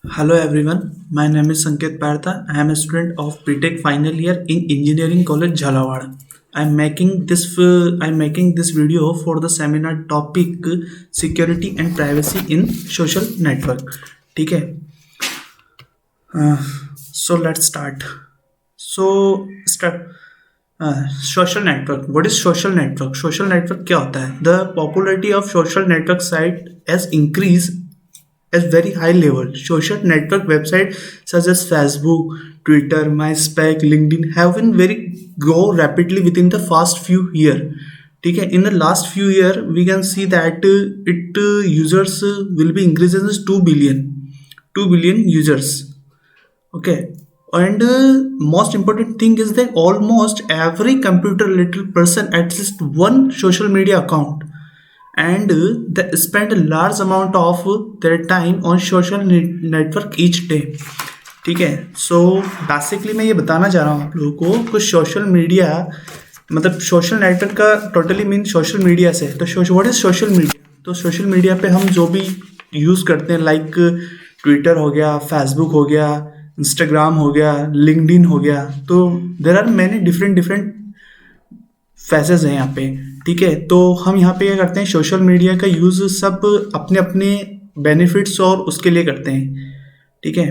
Hello everyone, my name is Sanket Partha. I am a student of BTech final year in Engineering College Jhalawad. I'm making this video for the seminar topic security and privacy in social network. ठीक है. Uh, so let's start. So start. Social network. What is social network? Social network क्या होता है? The popularity of social network site has increased at very high level. Social network websites such as Facebook, Twitter, MySpace, LinkedIn have been very grow rapidly within the past few years. ठीक है, in the last few years we can see that it users will be increasing as 2 billion users. Okay, and most important thing is that almost every computer literate person at least one social media account, and they spend a large amount of their time on social network each day. ठीक है. So basically मैं ये बताना चाह रहा हूँ आप लोगों को कुछ सोशल मीडिया मतलब सोशल नेटवर्क का टोटली मीन सोशल मीडिया से. तो व्हाट इज सोशल मीडिया? तो सोशल मीडिया पे हम जो भी यूज़ करते हैं लाइक ट्विटर हो गया, फेसबुक हो गया, इंस्टाग्राम हो गया, लिंक्डइन हो गया. तो there are many different faces हैं यहाँ पे. ठीक है. तो हम यहाँ पे क्या करते हैं, सोशल मीडिया का यूज़ सब अपने अपने बेनिफिट्स और उसके लिए करते हैं. ठीक है.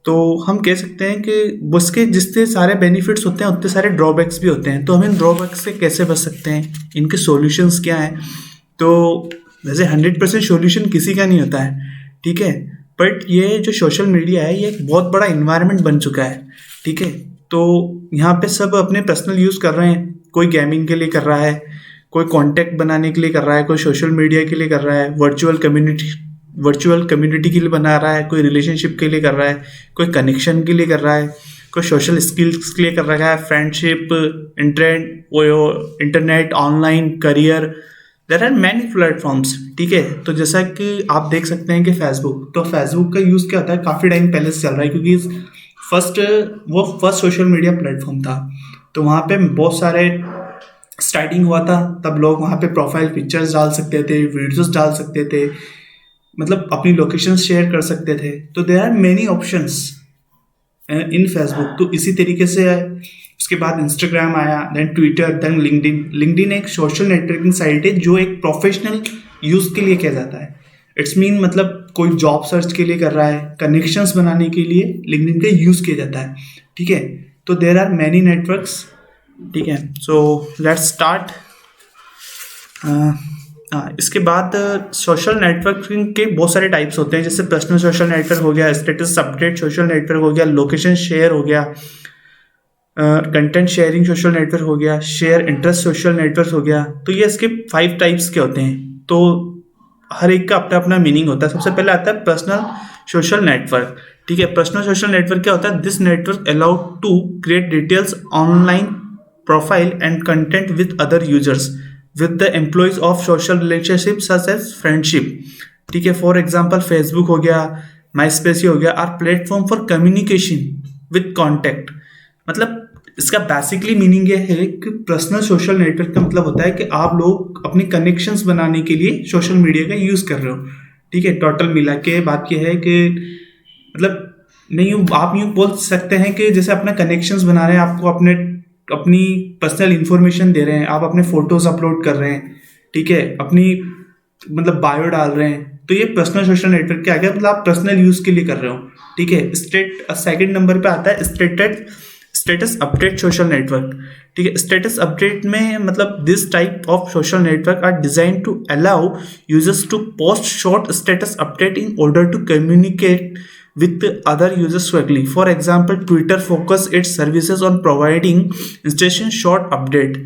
तो हम कह सकते हैं कि उसके जितने सारे बेनिफिट्स होते हैं उतने सारे ड्रॉबैक्स भी होते हैं. तो हम इन ड्रॉबैक्स से कैसे बच सकते हैं, इनके सॉल्यूशंस क्या हैं? तो वैसे 100% सॉल्यूशन किसी का नहीं होता है. ठीक है. बट ये जो सोशल मीडिया है ये एक बहुत बड़ा इन्वायरमेंट बन चुका है. ठीक है. तो यहाँ पे सब अपने पर्सनल यूज़ कर रहे हैं. कोई गेमिंग के लिए कर रहा है, कोई कॉन्टैक्ट बनाने के लिए कर रहा है, कोई सोशल मीडिया के लिए कर रहा है, वर्चुअल कम्युनिटी के लिए बना रहा है, कोई रिलेशनशिप के लिए कर रहा है, कोई कनेक्शन के लिए कर रहा है, कोई सोशल स्किल्स के लिए कर रहा है, friendship, internet, online career. There are many platforms. ठीक है. तो जैसा कि आप देख सकते हैं कि फेसबुक का यूज़ क्या होता है, काफ़ी टाइम पहले से चल रहा है क्योंकि फर्स्ट सोशल मीडिया प्लेटफॉर्म था. तो वहाँ पे बहुत सारे स्टार्टिंग हुआ था, तब लोग वहाँ पे प्रोफाइल पिक्चर्स डाल सकते थे, वीडियोस डाल सकते थे, मतलब अपनी लोकेशन शेयर कर सकते थे. तो there are many options in Facebook. तो इसी तरीके से उसके बाद इंस्टाग्राम आया, देन ट्विटर, देन लिंक्डइन एक सोशल नेटवर्किंग साइट है जो एक प्रोफेशनल यूज़ के लिए किया जाता है. इट्स मीन मतलब कोई जॉब सर्च के लिए कर रहा है, कनेक्शंस बनाने के लिए लिंक्डइन का यूज़ किया जाता है. ठीक है. तो देर आर मैनी नेटवर्क्स. ठीक है. So let's start. इसके बाद सोशल नेटवर्किंग के बहुत सारे टाइप्स होते हैं, जैसे पर्सनल सोशल नेटवर्क हो गया, स्टेटस अपडेट सोशल नेटवर्क हो गया, लोकेशन शेयर हो गया, कंटेंट शेयरिंग सोशल नेटवर्क हो गया, शेयर इंटरेस्ट सोशल नेटवर्क हो गया. तो ये इसके 5 टाइप्स के होते हैं. तो हर एक का अपना अपना मीनिंग होता है. सबसे पहले आता है पर्सनल सोशल नेटवर्क. ठीक है. पर्सनल सोशल नेटवर्क क्या होता है? This network allowed to create details online profile and content with other users with the employees of social relationships such as friendship. ठीक है. फॉर एग्जाम्पल फेसबुक हो गया, MySpace हो गया, are platform for communication with contact. मतलब इसका basically meaning ये है कि पर्सनल सोशल नेटवर्क का मतलब होता है कि आप लोग अपनी कनेक्शंस बनाने के लिए सोशल मीडिया का यूज़ कर रहे हो. ठीक है. टोटल मिला के बात यह है कि मतलब नहीं, आप यूँ बोल सकते हैं कि जैसे अपना कनेक्शंस बना रहे हैं, आपको अपनी पर्सनल इन्फॉर्मेशन दे रहे हैं, आप अपने फोटोज अपलोड कर रहे हैं. ठीक है. अपनी मतलब बायो डाल रहे हैं. तो ये पर्सनल सोशल नेटवर्क क्या आ गया, मतलब आप पर्सनल यूज़ के लिए कर रहे हो. ठीक है. सेकंड नंबर पे आता है स्टेटस अपडेट सोशल नेटवर्क. ठीक है. स्टेटस अपडेट में मतलब this type of social network are design to allow users to post short status update in order to communicate with other users quickly. For example, Twitter focus its services on providing instant short update.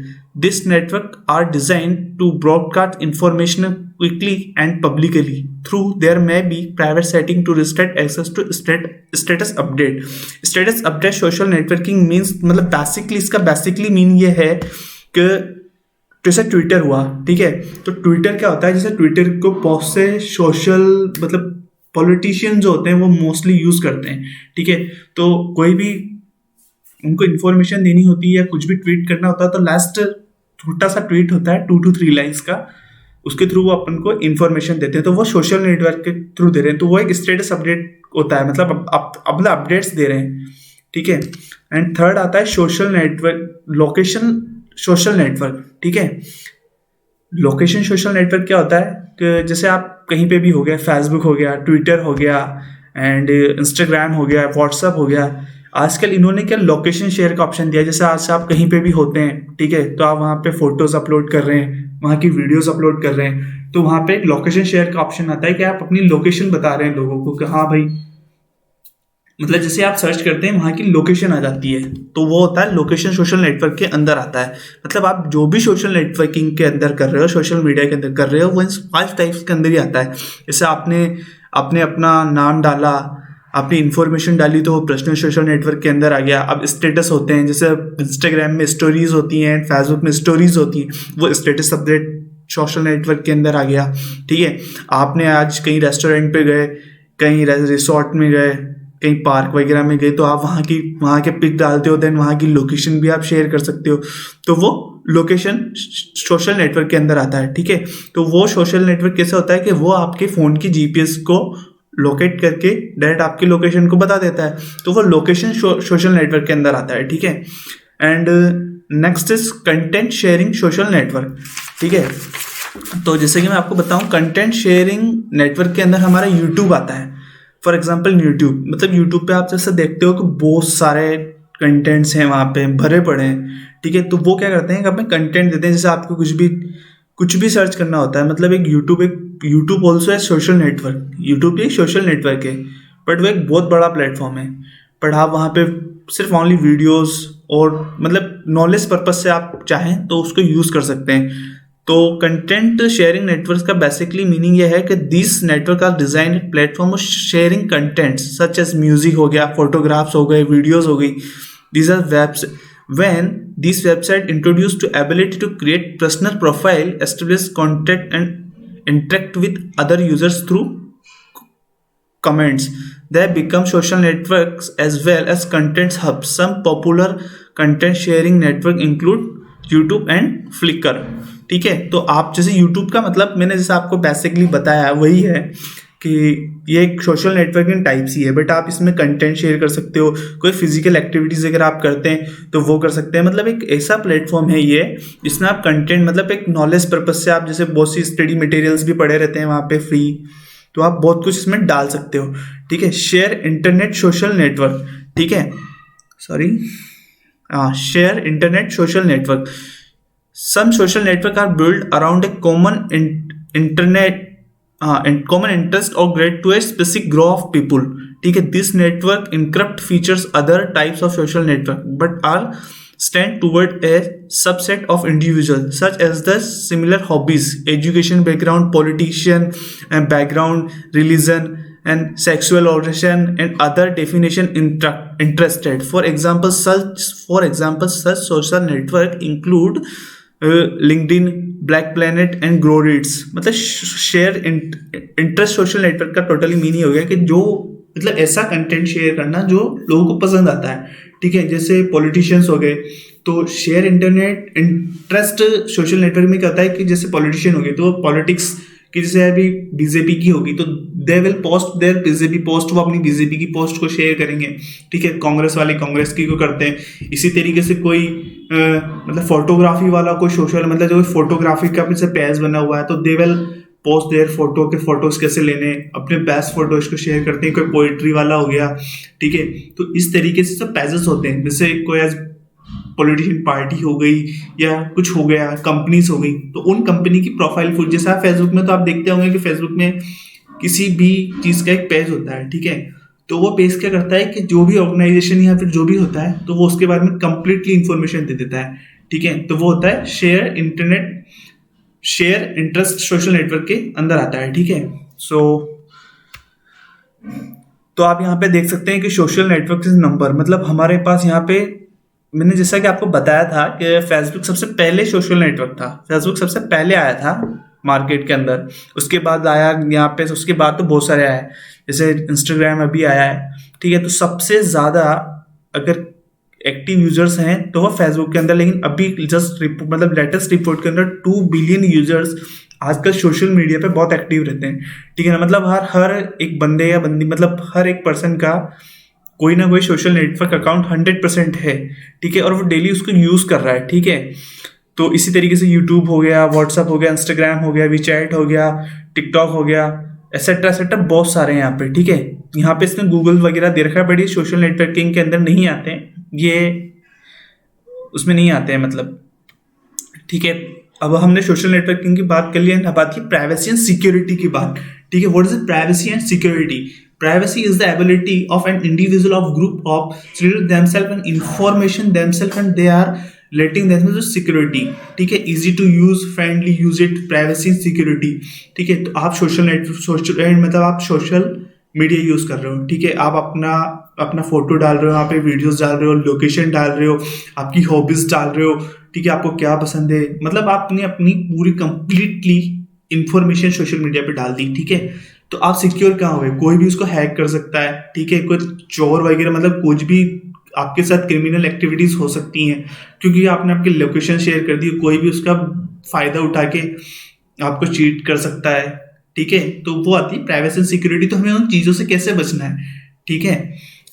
This network are designed to broadcast information quickly and publicly. Through there may be private setting to restrict access to status update. Status update social networking means मतलब basically इसका basically mean ये है कि जैसे Twitter हुआ. ठीक है. तो ट्विटर क्या होता है, जैसे ट्विटर को बहुत से सोशल मतलब पॉलिटिशियन जो होते हैं वो मोस्टली यूज़ करते हैं. ठीक है. तो कोई भी उनको इन्फॉर्मेशन देनी होती है या कुछ भी ट्वीट करना होता है तो लास्ट छोटा सा ट्वीट होता है 2 to 3 लाइन्स का, उसके थ्रू वो अपन को इन्फॉर्मेशन देते हैं. तो वो सोशल नेटवर्क के थ्रू दे रहे हैं. तो वो एक स्टेटस अपडेट होता है, मतलब मतलब अपडेट्स दे रहे हैं, ठीक है। एंड थर्ड आता है social network, location social network, ठीक है। लोकेशन सोशल नेटवर्क क्या होता है कि जैसे आप कहीं पे भी हो गया, फेसबुक हो गया, ट्विटर हो गया, एंड इंस्टाग्राम हो गया, व्हाट्सअप हो गया, आजकल इन्होंने क्या लोकेशन शेयर का ऑप्शन दिया है। जैसे आज आप कहीं पे भी होते हैं, ठीक है, तो आप वहाँ पे फोटोज अपलोड कर रहे हैं, वहाँ की वीडियोस अपलोड कर रहे हैं, तो वहाँ पे एक लोकेशन शेयर का ऑप्शन आता है कि आप अपनी लोकेशन बता रहे हैं लोगों को कि हाँ भाई, मतलब जैसे आप सर्च करते हैं वहाँ की लोकेशन आ जाती है, तो वो होता है लोकेशन सोशल नेटवर्क के अंदर आता है। मतलब आप जो भी सोशल नेटवर्किंग के अंदर कर रहे हो, सोशल मीडिया के अंदर कर रहे हो, वो इन 5 टाइप्स के अंदर ही आता है। जैसे आपने आपने अपना नाम डाला, अपनी इन्फॉर्मेशन डाली, तो वो पर्सनल सोशल नेटवर्क के अंदर आ गया। अब स्टेटस होते हैं, जैसे इंस्टाग्राम में स्टोरीज होती हैं, फेसबुक में स्टोरीज होती हैं, वो स्टेटस अपडेट सोशल नेटवर्क के अंदर आ गया, ठीक है। आपने आज कहीं रेस्टोरेंट पे गए, कहीं रिसोर्ट में गए, कहीं पार्क वगैरह में गए, तो आप वहाँ के पिक डालते हो, देन वहाँ की लोकेशन भी आप शेयर कर सकते हो, तो वो लोकेशन सोशल नेटवर्क के अंदर आता है, ठीक है। तो वो सोशल नेटवर्क कैसे होता है कि वो आपके फ़ोन की जीपीएस को लोकेट करके डायरेक्ट आपकी लोकेशन को बता देता है, तो वो लोकेशन सोशल नेटवर्क के अंदर आता है, ठीक है। And next is content sharing social network, ठीक है। तो जैसे कि मैं आपको बताऊं, कंटेंट शेयरिंग नेटवर्क के अंदर हमारा यूट्यूब आता है। फॉर एग्जाम्पल यूट्यूब, मतलब यूट्यूब पे आप जैसे देखते हो कि बहुत सारे कंटेंट्स हैं वहाँ पे भरे पड़े हैं, ठीक है। तो वो क्या करते हैं कि अपने कंटेंट देते हैं। जैसे आपको कुछ भी सर्च करना होता है, मतलब एक यूट्यूब ऑल्सो है सोशल नेटवर्क, यूट्यूब भी एक सोशल नेटवर्क है, बट वो एक बहुत बड़ा प्लेटफॉर्म है। बट आप वहाँ पे सिर्फ ओनली वीडियोस और मतलब नॉलेज पर्पज से आप चाहें तो उसको यूज़ कर सकते हैं। तो कंटेंट शेयरिंग नेटवर्क का बेसिकली मीनिंग यह है कि this network are design platform of sharing content such as music हो गया, फोटोग्राफ्स हो गए, वीडियोस हो गई। These are webs when this website introduced to ability to create personal profile, establish contact and interact with other users through comments, they become social networks as well as content hubs. Some popular content sharing network include YouTube and Flickr, ठीक है। तो आप जैसे YouTube का मतलब मैंने जैसे आपको बेसिकली बताया वही है कि ये एक सोशल नेटवर्किंग टाइप्स ही है, बट आप इसमें कंटेंट शेयर कर सकते हो, कोई फिजिकल एक्टिविटीज़ अगर आप करते हैं तो वो कर सकते हैं। मतलब एक ऐसा प्लेटफॉर्म है ये जिसमें आप कंटेंट, मतलब एक नॉलेज पर्पज से आप जैसे बहुत सी स्टडी मटेरियल्स भी पड़े रहते हैं वहाँ पे फ्री, तो आप बहुत कुछ इसमें डाल सकते हो, ठीक है। शेयर इंटरनेट सोशल नेटवर्क, ठीक है, sorry, share internet social network. Some social network are build around a common internet and common interest or grade to a specific group of people, ठीक है। This network encrypt features other types of social network but are stand toward a subset of individuals such as the similar hobbies, education background, politician and background, religion and sexual orientation and other definition interested. For example, such social network include LinkedIn, Black Planet and Goodreads. मतलब share interest social network का totally meaning हो गया कि जो मतलब ऐसा content share करना जो लोगों को पसंद आता है, ठीक है। जैसे पॉलिटिशियंस हो गए, तो share internet interest social network में क्या होता है कि जैसे पॉलिटिशियन हो गए तो पॉलिटिक्स की, जैसे अभी बीजेपी की होगी तो they will post their BJP post, वो अपनी बीजेपी की पोस्ट को शेयर करेंगे, ठीक है। कांग्रेस वाले कांग्रेस की को करते हैं। इसी तरीके से कोई मतलब फोटोग्राफी वाला कोई सोशल, मतलब जो फोटोग्राफी का जैसे पेज बना हुआ है तो they will post their photo के फोटोज कैसे लेने, अपने बेस्ट फोटोज को शेयर करते हैं। कोई पोइट्री वाला हो गया, ठीक है। तो इस तरीके से सब पेजेस होते हैं। जैसे कोई आज पॉलिटिशियन पार्टी हो गई या कुछ हो गया, कंपनीज हो गई, तो उन कंपनी की प्रोफाइल फुट, जैसे आप फेसबुक में तो आप देखते होंगे कि फेसबुक में किसी भी चीज़ का एक पेज होता है, ठीक है। तो वो पेज क्या करता है कि जो भी ऑर्गेनाइजेशन या फिर जो भी होता है तो वो उसके बारे में कंप्लीटली इंफॉर्मेशन दे देता है, ठीक है। तो वो होता है शेयर इंटरेस्ट सोशल नेटवर्क के अंदर आता है, ठीक है। तो आप यहाँ पे देख सकते हैं कि सोशल नेटवर्क नंबर, मतलब हमारे पास यहाँ पे मैंने जैसा कि आपको बताया था कि फेसबुक सबसे पहले सोशल नेटवर्क था, फेसबुक सबसे पहले आया था मार्केट के अंदर, उसके बाद आया यहाँ पे, उसके बाद तो बहुत सारे आए, जैसे इंस्टाग्राम अभी आया है, ठीक है। तो सबसे ज़्यादा अगर एक्टिव यूजर्स हैं तो वो फेसबुक के अंदर, लेकिन अभी जस्ट मतलब लेटेस्ट रिपोर्ट के अंदर 2 बिलियन यूजर्स आजकल सोशल मीडिया पे बहुत एक्टिव रहते हैं, ठीक है ना। मतलब हर एक बंदे या बंदी, मतलब हर एक पर्सन का कोई ना कोई सोशल नेटवर्क अकाउंट 100% है, ठीक है, और वो डेली उसको यूज़ कर रहा है, ठीक है। तो इसी तरीके से यूट्यूब हो गया, व्हाट्सअप हो गया, इंस्टाग्राम हो गया, वीचैट हो गया, टिकटॉक हो गया, एसेट्रा एसेट्रा, बहुत सारे हैं यहाँ पे, ठीक है। यहाँ पे इसमें गूगल वगैरह दे रखा है, बट ये सोशल नेटवर्किंग के अंदर नहीं आते हैं, ये उसमें नहीं आते हैं, मतलब, ठीक है। अब हमने सोशल नेटवर्किंग की बात कर लिया, अब आती है प्राइवेसी एंड सिक्योरिटी की बात, ठीक है। What is privacy and security? Privacy is the ability of an individual or group of secure themselves and information themselves, and they are letting themselves security, ठीक है। easy to use, friendly use it, privacy and security, ठीक है। तो आप social network, social मतलब आप social media use कर रहे हो, ठीक है। आप अपना फोटो डाल रहे हो, वहाँ पे वीडियोस डाल रहे हो, लोकेशन डाल रहे हो, आपकी हॉबीज डाल रहे हो, ठीक है, आपको क्या पसंद है, मतलब आपने अपनी पूरी कंप्लीटली इंफॉर्मेशन सोशल मीडिया पे डाल दी, ठीक है। तो आप सिक्योर कहाँ हुए? कोई भी उसको हैक कर सकता है, ठीक है, कोई चोर वगैरह, मतलब कुछ भी आपके साथ क्रिमिनल एक्टिविटीज हो सकती हैं, क्योंकि आपने आपकी लोकेशन शेयर कर दी, कोई भी उसका फायदा उठा के आपको चीट कर सकता है, ठीक है। तो वो आती है प्राइवेसी एंड सिक्योरिटी। तो हमें उन चीज़ों से कैसे बचना है, ठीक है।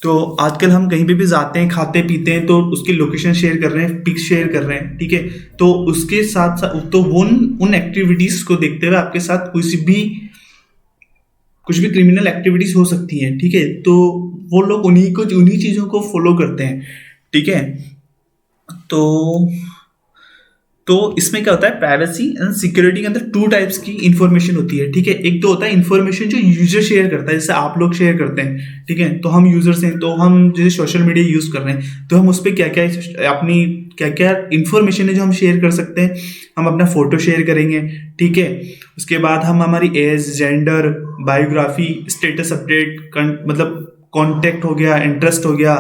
तो आजकल हम कहीं पे भी जाते हैं, खाते पीते हैं, तो उसकी लोकेशन शेयर कर रहे हैं, पिक शेयर कर रहे हैं, ठीक है। तो उसके साथ साथ तो उन एक्टिविटीज को देखते हुए आपके साथ कुछ भी क्रिमिनल एक्टिविटीज हो सकती हैं, ठीक है। तो वो लोग उन्हीं चीज़ों को फॉलो करते हैं, ठीक है। तो इसमें क्या होता है, प्राइवेसी एंड सिक्योरिटी के अंदर 2 टाइप्स की इंफॉर्मेशन होती है, ठीक है। एक तो होता है इंफॉर्मेशन जो यूजर शेयर करता है, जैसे आप लोग शेयर करते हैं, ठीक है। तो हम यूजर्स हैं, तो हम जैसे सोशल मीडिया यूज कर रहे हैं, तो हम उस पर क्या क्या इंफॉर्मेशन है जो हम शेयर कर सकते हैं। हम अपना फोटो शेयर करेंगे, ठीक है। उसके बाद हम हमारी age, gender, biography, status update, मतलब कॉन्टेक्ट हो गया, इंटरेस्ट हो गया,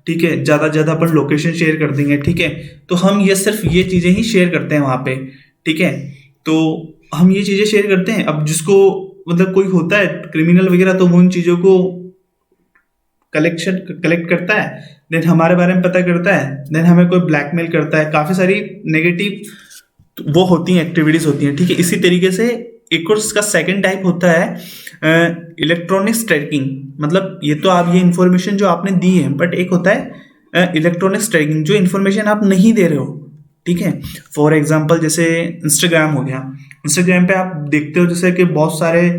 ठीक है, ज़्यादा ज़्यादा अपन लोकेशन शेयर कर देंगे, ठीक है। तो हम सिर्फ ये चीज़ें ही शेयर करते हैं वहाँ पे, ठीक है। तो हम ये चीज़ें शेयर करते हैं। अब जिसको मतलब कोई होता है क्रिमिनल वगैरह, तो वो उन चीज़ों को कलेक्ट करता है, देन हमारे बारे में पता करता है, देन हमें कोई ब्लैकमेल करता है, काफ़ी सारी नेगेटिव वो होती हैं, एक्टिविटीज़ होती हैं, ठीक है। इसी तरीके से एक और इसका सेकंड टाइप होता है इलेक्ट्रॉनिक्स ट्रैकिंग। मतलब ये तो आप ये इन्फॉर्मेशन जो आपने दी है, बट एक होता है इलेक्ट्रॉनिक्स ट्रैकिंग, जो इन्फॉर्मेशन आप नहीं दे रहे हो, ठीक है। फॉर एग्जांपल जैसे इंस्टाग्राम हो गया, इंस्टाग्राम पे आप देखते हो जैसे कि बहुत सारे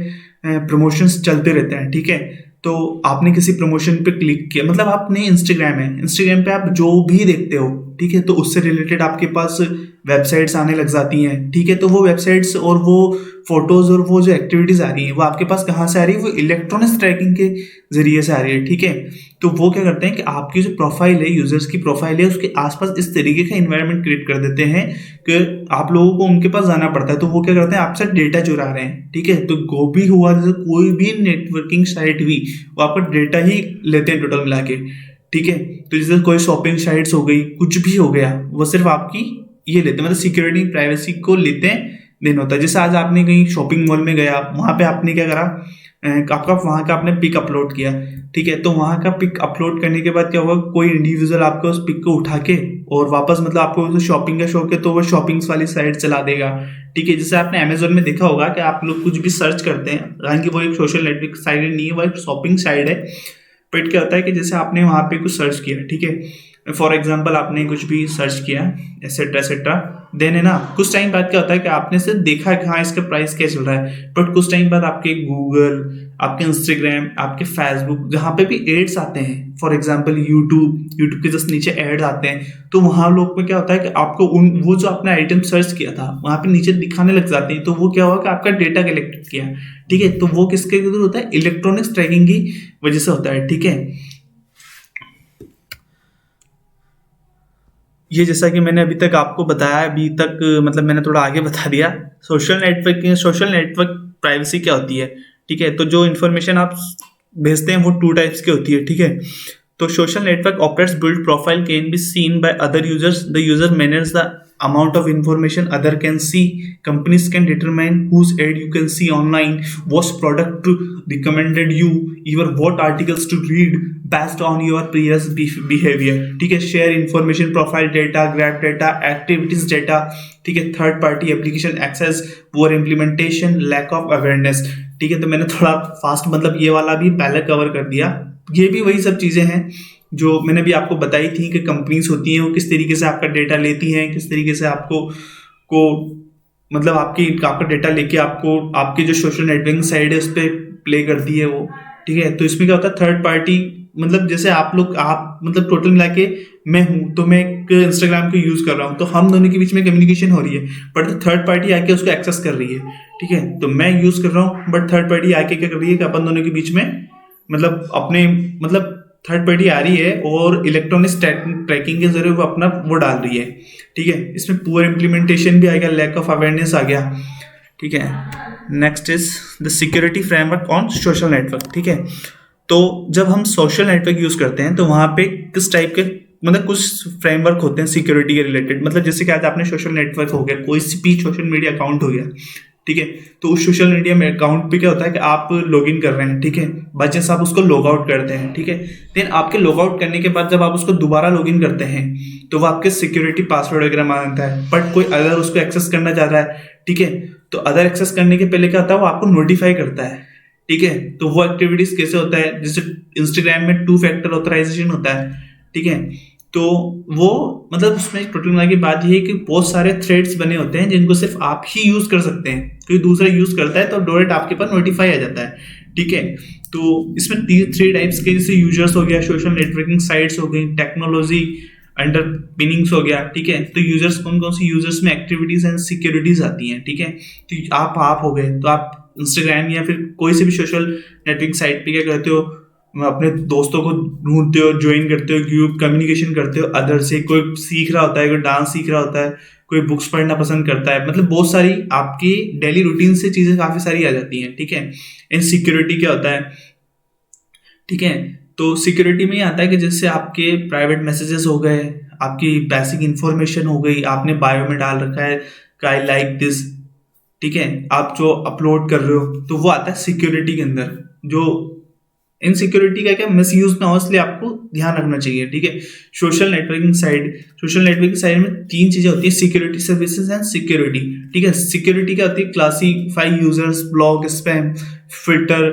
प्रमोशंस चलते रहते हैं, ठीक है। तो आपने किसी प्रमोशन पे क्लिक किया, मतलब आपने इंस्टाग्राम पे आप जो भी देखते हो, ठीक है, तो उससे रिलेटेड आपके पास वेबसाइट्स आने लग जाती हैं, ठीक है। तो वो वेबसाइट्स और वो फोटोज और वो जो एक्टिविटीज आ रही हैं, वो आपके पास कहाँ से आ रही है? वो इलेक्ट्रॉनिक्स ट्रैकिंग के जरिए से आ रही है, ठीक है। तो वो क्या करते हैं कि आपकी जो प्रोफाइल है, यूजर्स की प्रोफाइल है, उसके आसपास इस तरीके का इन्वायरमेंट क्रिएट कर देते हैं कि आप लोगों को उनके पास जाना पड़ता है। तो वो क्या करते हैं, आपसे डेटा चुरा रहे हैं, ठीक है। तो गोभी हुआ, जैसे कोई भी नेटवर्किंग साइट हुई, वो आपका डेटा ही लेते हैं टोटल मिला के, ठीक है। तो जैसे कोई शॉपिंग साइट्स हो गई, कुछ भी हो गया, वो सिर्फ आपकी ये लेते हैं, मतलब सिक्योरिटी प्राइवेसी को लेते हैं, देन होता है। जैसे आज आपने कहीं शॉपिंग मॉल में गया, वहाँ पे आपने क्या करा, आपका वहाँ का आपने पिक अपलोड किया, ठीक है। तो वहाँ का पिक अपलोड करने के बाद क्या होगा, कोई इंडिविजुअल आपको उस पिक को उठा के और वापस, मतलब आपको शॉपिंग का शौक है तो वो शॉपिंग्स वाली साइट चला देगा, ठीक है। जैसे आपने अमेजोन में देखा होगा कि आप लोग कुछ भी सर्च करते हैं, हालांकि वो एक सोशल नेटवर्क साइट नहीं है, वो एक शॉपिंग साइट है, बट क्या होता है कि जैसे आपने वहाँ पे कुछ सर्च किया, ठीक है, फॉर एग्जांपल आपने कुछ भी सर्च किया, एसेट्रा एसेट्रा, देन है ना, कुछ टाइम बाद क्या होता है कि आपने सिर्फ देखा कि हाँ इसका प्राइस क्या चल रहा है, बट कुछ टाइम बाद आपके गूगल, आपके इंस्टाग्राम, आपके फेसबुक, जहाँ पे भी एड्स आते हैं, फॉर एग्जांपल यूट्यूब के जस्ट नीचे एड्स आते हैं, तो वहाँ लोग में क्या होता है कि आपको वो जो आपने आइटम सर्च किया था वहाँ पे नीचे दिखाने लग जाते हैं। तो वो क्या हुआ कि आपका डेटा कलेक्ट किया, ठीक है। तो वो किसके थ्रू होता है? इलेक्ट्रॉनिक्स ट्रैकिंग की वजह से होता है, ठीक है। ये जैसा कि मैंने अभी तक आपको बताया, अभी तक मतलब मैंने थोड़ा आगे बता दिया। सोशल नेटवर्क प्राइवेसी क्या होती है, ठीक है। तो जो इन्फॉर्मेशन आप भेजते हैं वो 2 टाइप्स की होती है, ठीक है। तो social network operates build profile can be seen by other users, the user manage the amount of information other can see. Companies can determine whose ad you can see online, what product to recommended you, even what articles to read based on your previous behavior. ठीक है, share information, profile data, grab data, activities data. ठीक है, third party application access, poor implementation, lack of awareness. ठीक है, तो मैंने थोड़ा fast मतलब ये वाला भी पहले कवर कर दिया. ये भी वही सब चीज़ें हैं जो मैंने भी आपको बताई थी कि कंपनीज होती हैं वो किस तरीके से आपका डेटा लेती हैं, किस तरीके से आपको को मतलब आपका डेटा लेके आपको आपके जो सोशल नेटवर्किंग साइट है उस पर प्ले करती है वो. ठीक है, तो इसमें क्या होता है, थर्ड पार्टी मतलब जैसे आप मतलब टोटल मिला के मैं हूँ तो मैं एक इंस्टाग्राम को यूज़ कर रहा हूँ, तो हम दोनों के बीच में कम्युनिकेशन हो रही है, बट थर्ड पार्टी आके उसको एक्सेस कर रही है. ठीक है, तो मैं यूज़ कर रहा हूँ बट थर्ड पार्टी आके क्या कर रही है कि अपन दोनों के बीच में मतलब अपने मतलब थर्ड पार्टी आ रही है और इलेक्ट्रॉनिक ट्रैकिंग के जरिए वो अपना वो डाल रही है. ठीक है, इसमें पुअर इम्प्लीमेंटेशन भी आ गया, लैक ऑफ अवेयरनेस आ गया. ठीक है, next is the security framework on social network. ठीक है, तो जब हम सोशल नेटवर्क यूज करते हैं तो वहाँ पे किस टाइप के मतलब कुछ फ्रेमवर्क होते हैं सिक्योरिटी के रिलेटेड. मतलब जैसे क्या आपने सोशल नेटवर्क हो गया, कोई भी सोशल मीडिया अकाउंट हो गया. ठीक है, तो उस सोशल मीडिया में अकाउंट पे क्या होता है कि आप लॉग इन कर रहे हैं. ठीक है, बाई चांस आप उसको लॉग आउट करते हैं. ठीक है, देन आपके लॉग आउट करने के बाद जब आप उसको दोबारा लॉग इन करते हैं तो वो आपके सिक्योरिटी पासवर्ड वगैरह मांगता है, बट कोई अदर उसको एक्सेस करना चाह रहा है. ठीक है, तो अदर एक्सेस करने के पहले क्या होता है, वो आपको नोटिफाई करता है. ठीक है, तो वो एक्टिविटीज कैसे होता है, जैसे इंस्टाग्राम में 2 फैक्टर ऑथराइजेशन होता है. ठीक है, तो वो मतलब उसमें टोटल मिला की बात ये है कि बहुत सारे थ्रेड्स बने होते हैं जिनको सिर्फ आप ही यूज कर सकते हैं. कोई दूसरा यूज करता है तो डायरेक्ट आपके पास नोटिफाई आ जाता है. ठीक है, तो इसमें 3 टाइप्स के जैसे यूजर्स हो गया, सोशल नेटवर्किंग साइट्स हो गई, टेक्नोलॉजी अंडर पिनिंग्स हो गया. ठीक है, तो यूजर्स कौन कौन सी यूजर्स में एक्टिविटीज एंड सिक्योरिटीज आती हैं. ठीक है, तो आप हो गए तो आप इंस्टाग्राम या फिर कोई से भी सोशल नेटवर्किंग साइट पे क्या करते हो, अपने दोस्तों को ढूंढते हो, ज्वाइन करते हो, ग्रुप कम्युनिकेशन करते हो अदर से. कोई सीख रहा होता है, कोई डांस सीख रहा होता है, कोई बुक्स पढ़ना पसंद करता है, मतलब बहुत सारी आपकी डेली रूटीन से चीज़ें काफ़ी सारी आ जाती हैं. ठीक है, इन सिक्योरिटी क्या होता है. ठीक है, तो सिक्योरिटी में ये आता है कि जैसे आपके प्राइवेट मैसेजेस हो गए, आपकी बेसिक इंफॉर्मेशन हो गई, आपने बायो में डाल रखा है आई लाइक दिस. ठीक है, आप जो अपलोड कर रहे हो तो वो आता है सिक्योरिटी के अंदर. जो इनसिक्योरिटी का क्या मिस यूज ना हो इसलिए आपको ध्यान रखना चाहिए. ठीक है, सोशल नेटवर्किंग साइड में 3 चीजें होती है, सिक्योरिटी सर्विसेज एंड सिक्योरिटी. ठीक है, सिक्योरिटी क्या होती है, classify users, block, spam, filter.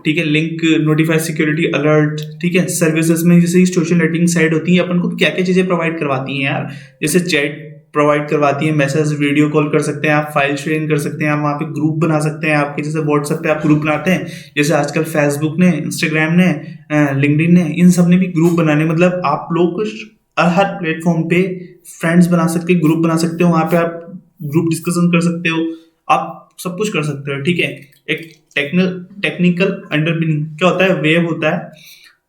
ठीक है, लिंक, नोटिफाई, सिक्योरिटी अलर्ट. ठीक है, सर्विसेज में जैसे सोशल नेटवर्किंग साइट होती है अपन को क्या क्या चीजें प्रोवाइड करवाती हैं यार, जैसे चैट प्रोवाइड करवाती है, मैसेज, वीडियो कॉल कर सकते हैं आप, फाइल शेयरिंग कर सकते हैं आप, वहाँ पे ग्रुप बना सकते हैं आपके, जैसे व्हाट्सएप पे आप ग्रुप बनाते हैं, जैसे आजकल फेसबुक ने, इंस्टाग्राम ने, लिंक्डइन ने, इन सब ने भी ग्रुप बनाने. मतलब आप लोग हर प्लेटफॉर्म पे फ्रेंड्स बना सकते, ग्रुप बना सकते हो, वहाँ पे आप ग्रुप डिस्कशन कर सकते हो, आप सब कुछ कर सकते हो. ठीक है, एक टेक्निकल अंडरपिनिंग क्या होता है, वेब होता है,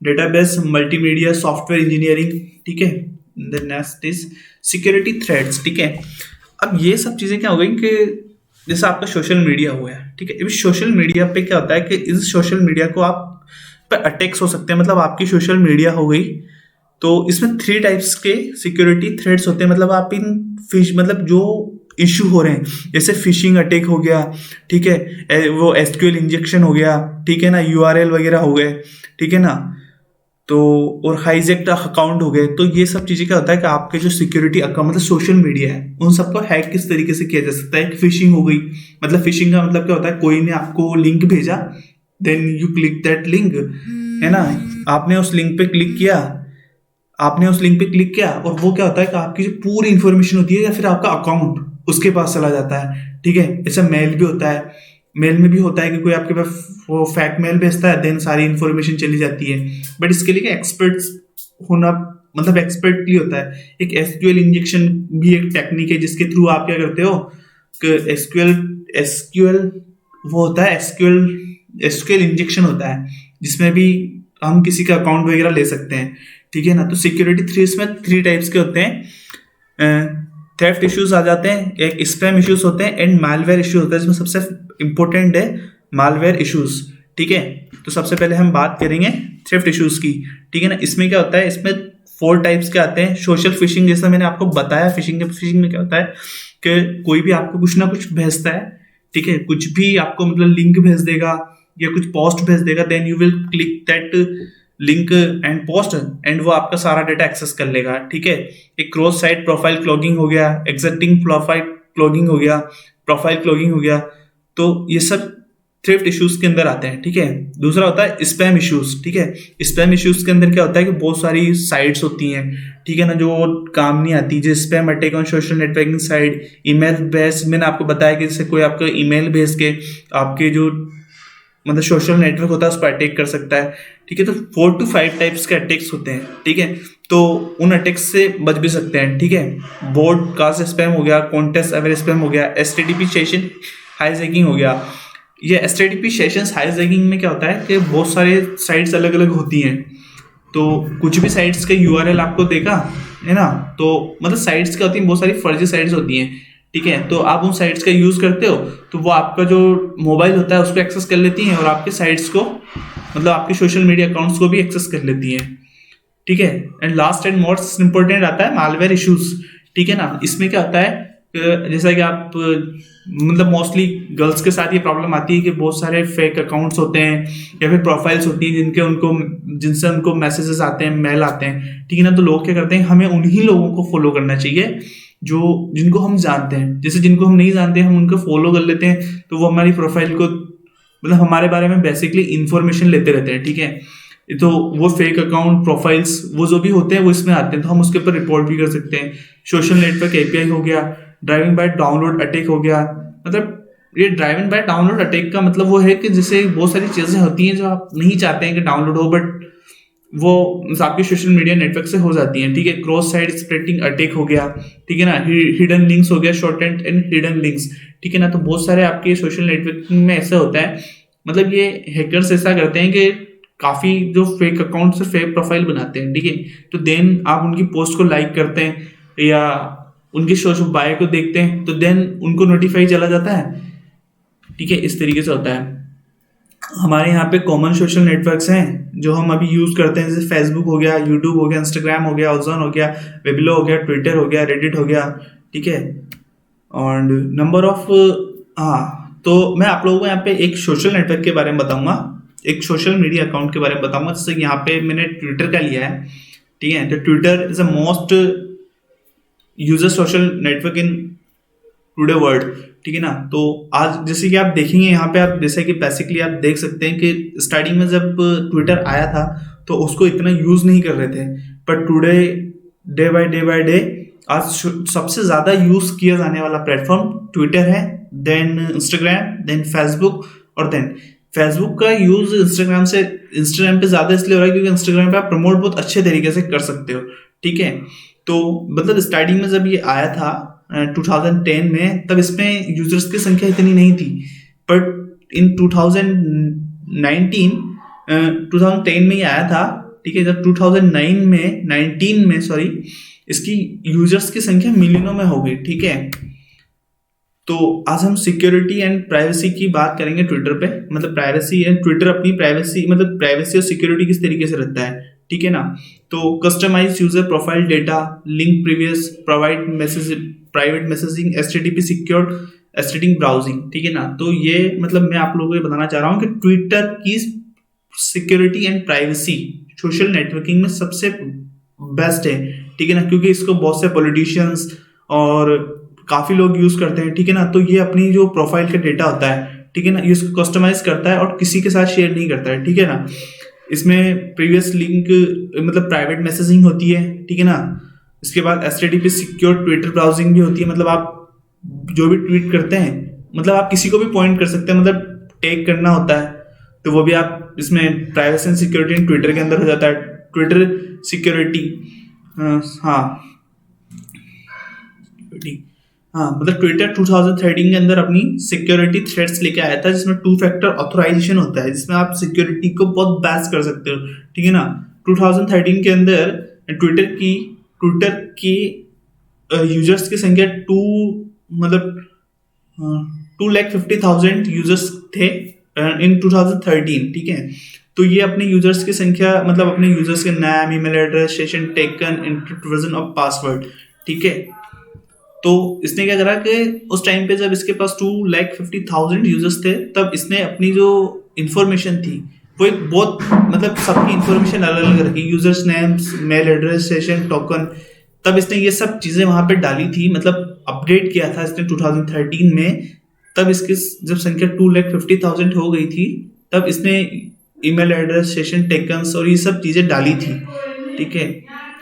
डेटाबेस, मल्टीमीडिया, सॉफ्टवेयर इंजीनियरिंग. ठीक है, नेक्स्ट इज सिक्योरिटी थ्रेड्स. ठीक है, अब ये सब चीज़ें क्या हो गई कि जैसे आपका सोशल मीडिया हुआ है. ठीक है, इस सोशल मीडिया पे क्या होता है कि इस सोशल मीडिया को आप पे अटैक्स हो सकते हैं. मतलब आपकी सोशल मीडिया हो गई तो इसमें 3 टाइप्स के सिक्योरिटी थ्रेड्स होते हैं. मतलब आप मतलब जो इशू हो रहे हैं, जैसे फिशिंग अटैक हो गया. ठीक है, वो एसक्यूएल इंजेक्शन हो गया. ठीक है ना, यूआरएल वगैरह हो गए. ठीक है ना, तो और हाईजेक्ड अकाउंट हो गए. तो ये सब चीज़ें क्या होता है कि आपके जो सिक्योरिटी अकाउंट मतलब सोशल मीडिया है उन सबको हैक किस तरीके से किया जा सकता है. फिशिंग हो गई, मतलब फिशिंग का मतलब क्या होता है, कोई ने आपको लिंक भेजा, then you click that link, है ना, आपने उस लिंक पे क्लिक किया और वो क्या होता है कि आपकी जो पूरी इंफॉर्मेशन होती है या फिर आपका अकाउंट उसके पास चला जाता है. ठीक है, ऐसा मेल भी होता है, मेल में भी होता है कि कोई आपके पास वो फैक मेल भेजता है, देन सारी इन्फॉर्मेशन चली जाती है. बट इसके लिए एक्सपर्ट्स होना मतलब एक्सपर्टली होता है. एक एसक्यूएल इंजेक्शन भी एक टेक्निक है जिसके थ्रू आप क्या करते हो कि एसक्यूएल वो होता है, एसक्यूएल इंजेक्शन होता है जिसमें भी हम किसी का अकाउंट वगैरह ले सकते हैं. ठीक है ना, तो सिक्योरिटी थ्रेड्स में 3 टाइप्स के होते हैं. थेफ्ट इश्यूज आ जाते हैं, एक स्पैम इश्यूज होते हैं एंड मालवेयर इश्यूज होता है, जिसमें सबसे इंपॉर्टेंट है मालवेयर इश्यूज. ठीक है, तो सबसे पहले हम बात करेंगे थेफ्ट इश्यूज की. ठीक है ना, इसमें क्या होता है, इसमें 4 टाइप्स के आते हैं। सोशल फिशिंग, जैसा मैंने आपको बताया, फिशिंग में क्या होता है कि कोई भी आपको कुछ ना कुछ भेजता है, ठीक है, कुछ भी आपको मतलब लिंक भेज देगा या कुछ पोस्ट भेज देगा, then you will click that link and post एंड वो आपका सारा डेटा एक्सेस कर लेगा, ठीक है। एक क्रॉस साइट प्रोफाइल क्लॉगिंग हो गया, एग्जिस्टिंग प्रोफाइल क्लॉगिंग हो गया, प्रोफाइल क्लॉगिंग हो गया, तो ये सब थ्रिफ्ट इश्यूज के अंदर आते हैं, ठीक है। दूसरा होता है स्पैम इश्यूज, ठीक है। स्पैम इश्यूज के अंदर क्या होता है कि बहुत सारी साइट्स होती हैं, ठीक है ना, जो काम नहीं आती, जो spam attack on social networking site, email based, मैंने आपको बताया कि जैसे कोई आपका ईमेल भेज के आपके जो मतलब सोशल नेटवर्क होता है उस पर अटैक कर सकता है, ठीक है। तो 4 to 5 टाइप्स के अटैक्स होते हैं, ठीक है। तो उन अटैक्स से बच भी सकते हैं, ठीक है। ब्रॉडकास्ट स्पैम हो गया, कॉन्टेस्ट अवेयर स्पैम हो गया, एचटीटीपी सेशन हाईजैकिंग हो गया। ये एचटीटीपी सेशंस हाईजैकिंग में क्या होता है कि बहुत सारे साइट्स अलग अलग होती हैं, तो कुछ भी साइट्स का यूआरएल आपको देगा, है ना, तो मतलब साइट्स क्या होती हैं, बहुत सारी फर्जी साइट्स होती हैं, ठीक है। तो आप उन साइट्स का यूज करते हो तो वो आपका जो मोबाइल होता है उसको एक्सेस कर लेती हैं और आपके साइट्स को मतलब आपके सोशल मीडिया अकाउंट्स को भी एक्सेस कर लेती हैं, ठीक है। And last and most important आता है मालवेयर इश्यूज, ठीक है ना। इसमें क्या होता है जैसा कि आप मतलब मोस्टली गर्ल्स के साथ ये प्रॉब्लम आती है कि बहुत सारे फेक अकाउंट्स होते हैं या फिर प्रोफाइल्स होती हैं जिनसे उनको मैसेजेस आते हैं, मेल आते हैं, ठीक है ना। तो लोग क्या करते हैं, हमें उन्हीं लोगों को फॉलो करना चाहिए जिनको हम जानते हैं। जैसे जिनको हम नहीं जानते हम उनको फॉलो कर लेते हैं, तो वो हमारी प्रोफाइल को मतलब हमारे बारे में बेसिकली इंफॉर्मेशन लेते रहते हैं, ठीक है। तो वो फेक अकाउंट प्रोफाइल्स वो जो भी होते हैं वो इसमें आते हैं, तो हम उसके ऊपर रिपोर्ट भी कर सकते हैं। सोशल नेटवर्क एपीआई हो गया, ड्राइविंग बाय डाउनलोड अटैक हो गया। मतलब ये ड्राइविंग बाय डाउनलोड अटैक का मतलब वो है कि जैसे बहुत सारी चीजें होती हैं जो आप नहीं चाहते हैं कि डाउनलोड हो, बट वो आपके सोशल मीडिया नेटवर्क से हो जाती हैं, ठीक है। क्रॉस साइट स्प्रेडिंग अटैक हो गया, ठीक है ना। हिडन लिंक्स हो गया, शॉर्ट एंड हिडन लिंक्स, ठीक है ना। तो बहुत सारे आपके सोशल नेटवर्किंग में ऐसा होता है, मतलब ये हैकर्स ऐसा करते हैं कि काफी जो फेक अकाउंट से फेक प्रोफाइल बनाते हैं, ठीक है। तो देन आप उनकी पोस्ट को लाइक करते हैं या उनकी सोशल बायो को देखते हैं, तो देन उनको नोटिफाई चला जाता है, ठीक है। इस तरीके से होता है। हमारे यहाँ पे कॉमन सोशल नेटवर्क्स हैं जो हम अभी यूज करते हैं, जैसे फेसबुक हो गया, यूट्यूब हो गया, इंस्टाग्राम हो गया, ओजोन हो गया, वेबिलो हो गया, ट्विटर हो गया, रेडिट हो गया, ठीक है। और नंबर ऑफ हाँ, तो मैं आप लोगों को यहाँ पे एक सोशल नेटवर्क के बारे में बताऊंगा, एक सोशल मीडिया अकाउंट के बारे में बताऊंगा। जैसे यहाँ पे मैंने ट्विटर का लिया है, ठीक है। तो Twitter is a most user social network in today world, ठीक है ना। तो आज जैसे कि आप देखेंगे यहाँ पे, आप जैसे कि बेसिकली आप देख सकते हैं कि स्टार्टिंग में जब ट्विटर आया था तो उसको इतना यूज नहीं कर रहे थे, पर टुडे डे बाय डे आज सबसे ज्यादा यूज किया जाने वाला प्लेटफॉर्म ट्विटर है, देन इंस्टाग्राम, देन फेसबुक, और देन फेसबुक का यूज इंस्टाग्राम पे ज्यादा इसलिए हो रहा है क्योंकि इंस्टाग्राम पे आप प्रमोट बहुत अच्छे तरीके से कर सकते हो, ठीक है। तो मतलब स्टार्टिंग में जब ये आया था 2010 में, तब इसमें यूजर्स की संख्या इतनी नहीं थी, बट इन 2010 में ये आया था, ठीक है। जब 19 में सॉरी, इसकी यूजर्स की संख्या मिलियनों में हो गई, ठीक है। तो आज हम सिक्योरिटी एंड प्राइवेसी की बात करेंगे ट्विटर पे, मतलब प्राइवेसी एंड ट्विटर अपनी प्राइवेसी मतलब प्राइवेसी और सिक्योरिटी किस तरीके से रखता है, ठीक है ना। तो customise user profile data, link previous, provide message, private messaging, HTTP secured aesthetic browsing, ठीक है ना। तो ये मतलब मैं आप लोगों को ये बताना चाह रहा हूँ कि ट्विटर की security and privacy social networking में सबसे बेस्ट है, ठीक है ना, क्योंकि इसको बहुत से पॉलिटिशियंस और काफी लोग यूज करते हैं, ठीक है ना। तो ये अपनी जो प्रोफाइल का डेटा होता है, ठीक है ना, ये इसको कस्टमाइज करता है और किसी के साथ शेयर नहीं करता है, ठीक है ना। इसमें प्रीवियस लिंक मतलब प्राइवेट मैसेजिंग होती है, ठीक है ना। इसके बाद एचटीटीपी सिक्योर ट्विटर ब्राउजिंग भी होती है, मतलब आप जो भी ट्वीट करते हैं मतलब आप किसी को भी पॉइंट कर सकते हैं, मतलब टैग करना होता है, तो वो भी आप इसमें प्राइवेसी एंड सिक्योरिटी ट्विटर के अंदर हो जाता है। ट्विटर सिक्योरिटी हाँ मतलब ट्विटर 2013 के अंदर अपनी सिक्योरिटी थ्रेड्स लेके आया था, जिसमें 2 फैक्टर ऑथराइजेशन होता है, जिसमें आप सिक्योरिटी को बहुत बैच कर सकते हो, ठीक है ना। 2013 के अंदर ट्विटर की यूजर्स की संख्या 2,50,000 यूजर्स थे इन 2013, ठीक है। तो ये अपने यूजर्स की संख्या, मतलब अपने यूजर्स के नाम, email address, session taken, encrypt version of password, ठीक है। तो इसने क्या करा कि उस टाइम पे जब इसके पास 2,50,000 यूजर्स थे, तब इसने अपनी जो इंफॉर्मेशन थी वो एक बहुत, मतलब सबकी इंफॉर्मेशन अलग अलग रखी, users names, mail address, session token, तब इसने ये सब चीजें वहां पे डाली थी, मतलब अपडेट किया था इसने 2013 में। तब इसकी जब संख्या 2,50,000 हो गई थी, तब इसने ईमेल एड्रेस, सेशन टेकन्स और ये सब चीजें डाली थी, ठीक है।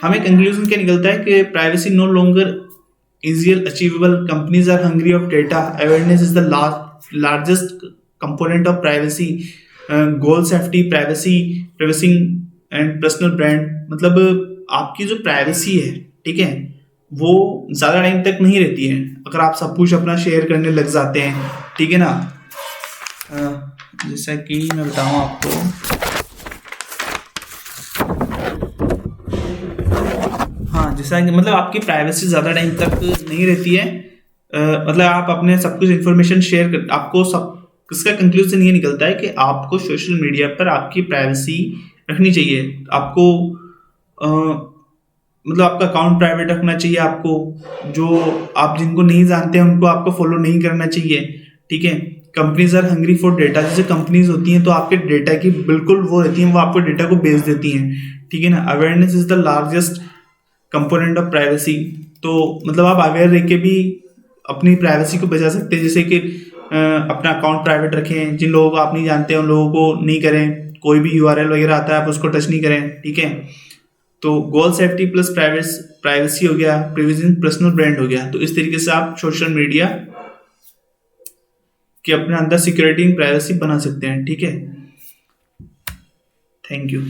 हमें कंक्लूजन क्या निकलता है कि privacy no longer easily achievable, companies are hungry of data, awareness is the largest component of privacy, goal safety, privacy and personal brand, मतलब आपकी जो प्राइवेसी है, ठीक है, वो ज़्यादा टाइम तक नहीं रहती है अगर आप सब कुछ अपना शेयर करने लग जाते हैं, ठीक है ना। जैसा कि मैं बताऊँ आपको, हाँ, जैसा कि मतलब आपकी प्राइवेसी ज़्यादा टाइम तक नहीं रहती है, मतलब आप अपने सब कुछ इन्फॉर्मेशन शेयर कर, आपको सब, इसका कंक्लूजन ये निकलता है कि आपको सोशल मीडिया पर आपकी प्राइवेसी रखनी चाहिए। आपको मतलब आपका अकाउंट प्राइवेट रखना चाहिए, आपको जो आप जिनको नहीं जानते हैं उनको आपको फॉलो नहीं करना चाहिए, ठीक है। Companies are hungry for data, जैसे कंपनीज होती हैं तो आपके डेटा की बिल्कुल वो रहती हैं, वो आपको डेटा को बेच देती हैं, ठीक है ना। Awareness is the largest component of privacy, तो मतलब आप अवेयर रह के भी अपनी प्राइवेसी को बचा सकते हैं, जैसे कि अपना अकाउंट प्राइवेट रखें, जिन लोगों को आप नहीं जानते हैं उन लोगों को नहीं करें, कोई भी यूआरएल वगैरह आता है आप उसको टच नहीं करें, ठीक है। तो गोल सेफ्टी प्लस प्राइवेसी हो गया, प्रिविजन पर्सनल ब्रांड हो गया। तो इस तरीके से आप सोशल मीडिया के अपने अंदर सिक्योरिटी एंड प्राइवेसी बना सकते हैं, ठीक है। Thank you.